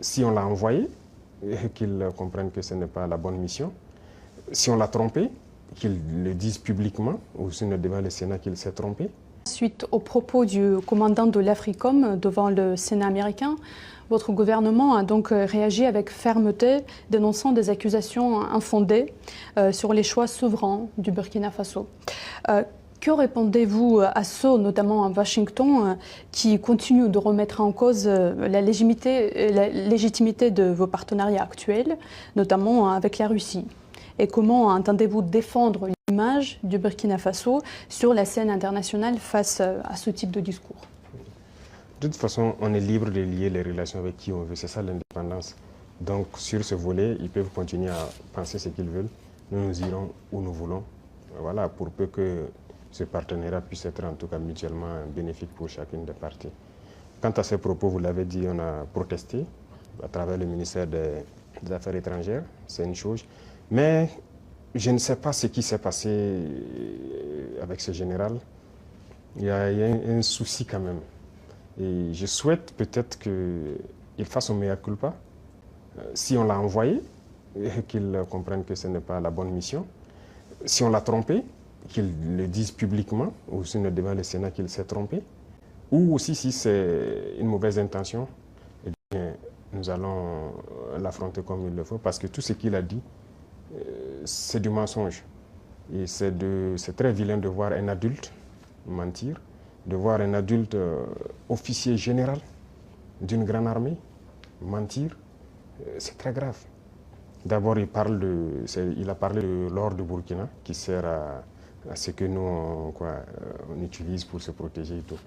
si on l'a envoyé, qu'ils comprennent que ce n'est pas la bonne mission. Si on l'a trompé, qu'ils le disent publiquement, ou sinon devant le Sénat qu'il s'est trompé. Suite aux propos du commandant de l'AFRICOM devant le Sénat américain, votre gouvernement a donc réagi avec fermeté, dénonçant des accusations infondées sur les choix souverains du Burkina Faso. Que répondez-vous à ceux, notamment à Washington, qui continuent de remettre en cause la légitimité de vos partenariats actuels, notamment avec la Russie? Et comment entendez-vous défendre l'image du Burkina Faso sur la scène internationale face à ce type de discours? De toute façon, on est libre de lier les relations avec qui on veut. C'est ça l'indépendance. Donc, sur ce volet, ils peuvent continuer à penser ce qu'ils veulent. Nous irons où nous voulons. Voilà, pour peu que ce partenariat puisse être en tout cas mutuellement bénéfique pour chacune des parties. Quant à ces propos, vous l'avez dit, on a protesté à travers le ministère des Affaires étrangères. C'est une chose. Mais je ne sais pas ce qui s'est passé avec ce général. Il y a un souci quand même. Et je souhaite peut-être qu'il fasse son mea culpa. Si on l'a envoyé, qu'il comprenne que ce n'est pas la bonne mission. Si on l'a trompé, qu'il le dise publiquement, ou sinon devant le Sénat qu'il s'est trompé. Ou aussi si c'est une mauvaise intention, eh bien, nous allons l'affronter comme il le faut, parce que tout ce qu'il a dit, c'est du mensonge. Et c'est très vilain de voir un adulte mentir, de voir un adulte officier général d'une grande armée mentir. C'est très grave. D'abord, il a parlé de l'or du Burkina qui sert à ce que nous on utilise pour se protéger et tout.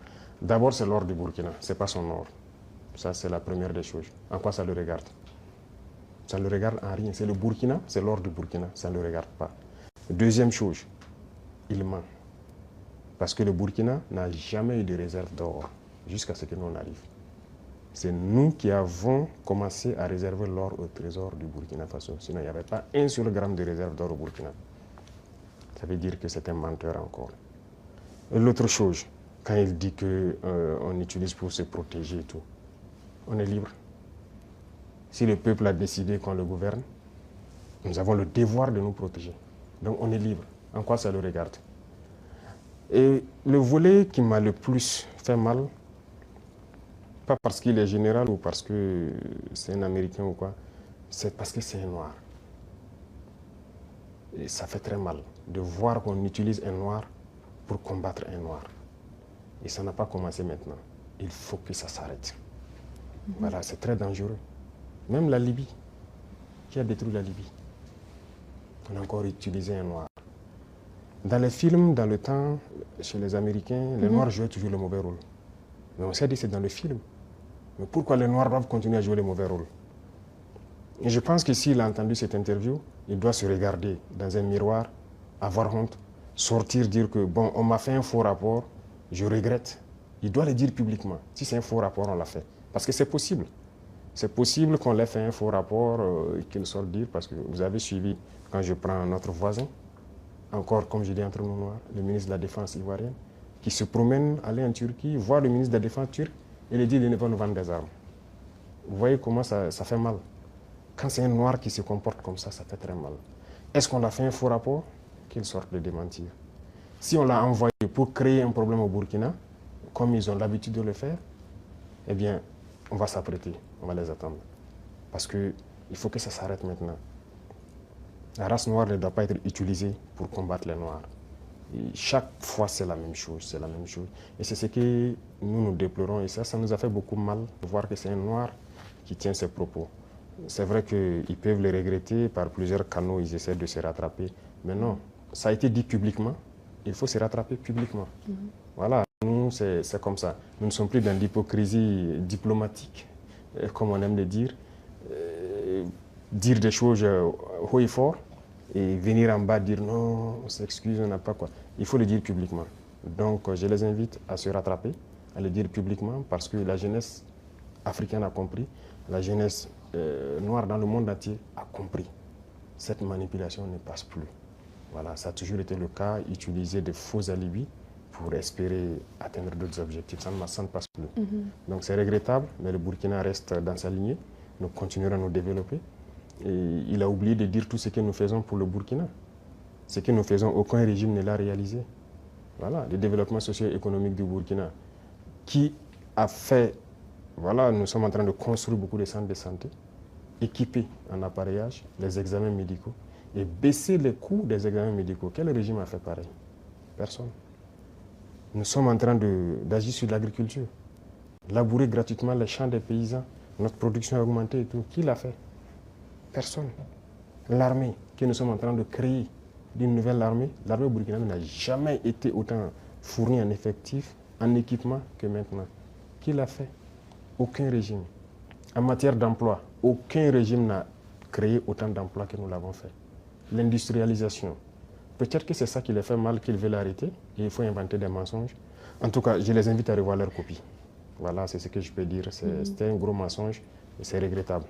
D'abord, c'est l'or du Burkina, ce n'est pas son or. Ça, c'est la première des choses. En quoi ça le regarde? Ça ne le regarde en rien. C'est le Burkina, c'est l'or du Burkina, ça ne le regarde pas. Deuxième chose, il ment. Parce que le Burkina n'a jamais eu de réserve d'or jusqu'à ce que nous on arrive. C'est nous qui avons commencé à réserver l'or au trésor du Burkina Faso. Sinon, il n'y avait pas un seul gramme de réserve d'or au Burkina. Ça veut dire que c'est un menteur encore. Et l'autre chose, quand il dit qu'on utilise pour se protéger et tout, on est libre. Si le peuple a décidé qu'on le gouverne, nous avons le devoir de nous protéger. Donc on est libre. En quoi ça le regarde? Et le volet qui m'a le plus fait mal, pas parce qu'il est général ou parce que c'est un Américain ou quoi, c'est parce que c'est un noir. Et ça fait très mal de voir qu'on utilise un noir pour combattre un noir. Et ça n'a pas commencé maintenant. Il faut que ça s'arrête. Voilà, c'est très dangereux. Même la Libye, qui a détruit la Libye, on a encore utilisé un noir. Dans les films, dans le temps, chez les Américains, les Noirs jouaient toujours le mauvais rôle. Mais on s'est dit que c'est dans le film. Mais pourquoi les Noirs doivent continuer à jouer le mauvais rôle? Et je pense que s'il a entendu cette interview, il doit se regarder dans un miroir, avoir honte, sortir, dire que bon, on m'a fait un faux rapport, je regrette. Il doit le dire publiquement. Si c'est un faux rapport, on l'a fait. Parce que c'est possible. C'est possible qu'on l'ait fait un faux rapport et qu'il sorte dire, parce que vous avez suivi, quand je prends notre voisin, encore, comme je dis entre nous noirs, le ministre de la Défense ivoirienne, qui se promène, aller en Turquie, voir le ministre de la Défense turc et lui dit qu'il ne va nous vendre des armes. Vous voyez comment ça fait mal. Quand c'est un noir qui se comporte comme ça fait très mal. Est-ce qu'on a fait un faux rapport? Qu'il sorte de démentir. Si on l'a envoyé pour créer un problème au Burkina, comme ils ont l'habitude de le faire, eh bien, on va s'apprêter, on va les attendre. Parce qu'il faut que ça s'arrête maintenant. La race noire ne doit pas être utilisée pour combattre les noirs. Et chaque fois, c'est la même chose, c'est la même chose. Et c'est ce que nous déplorons. Et ça nous a fait beaucoup mal de voir que c'est un noir qui tient ces propos. C'est vrai qu'ils peuvent le regretter, par plusieurs canaux, ils essaient de se rattraper. Mais non, ça a été dit publiquement, il faut se rattraper publiquement. Voilà, nous, c'est comme ça. Nous ne sommes plus dans l'hypocrisie diplomatique, comme on aime le dire. Dire des choses haut et fort, et venir en bas dire non, on s'excuse, on n'a pas quoi. Il faut le dire publiquement. Donc, je les invite à se rattraper, à le dire publiquement, parce que la jeunesse africaine a compris, la jeunesse noire dans le monde entier a compris. Cette manipulation ne passe plus. Voilà, ça a toujours été le cas, utiliser de faux alibis pour espérer atteindre d'autres objectifs. Ça ne passe plus. Donc c'est regrettable, mais le Burkina reste dans sa lignée. nous continuerons à nous développer. Et il a oublié de dire tout ce que nous faisons pour le Burkina. Ce que nous faisons, aucun régime ne l'a réalisé. Voilà, le développement socio-économique du Burkina, qui a fait, voilà, nous sommes en train de construire beaucoup de centres de santé, équipés en appareillage, les examens médicaux, et baisser les coûts des examens médicaux. Quel régime a fait pareil? Personne. Nous sommes en train d'agir sur l'agriculture, labourer gratuitement les champs des paysans, notre production a augmenté et tout. Qui l'a fait? Personne. L'armée que nous sommes en train de créer, d'une nouvelle armée, l'armée burkinabé n'a jamais été autant fournie en effectifs, en équipement que maintenant. Qui l'a fait? Aucun régime. En matière d'emploi, aucun régime n'a créé autant d'emplois que nous l'avons fait. L'industrialisation. Peut-être que c'est ça qui les fait mal, qu'ils veulent arrêter, et il faut inventer des mensonges. En tout cas, je les invite à revoir leur copie. Voilà, c'est ce que je peux dire. C'était un gros mensonge et c'est regrettable.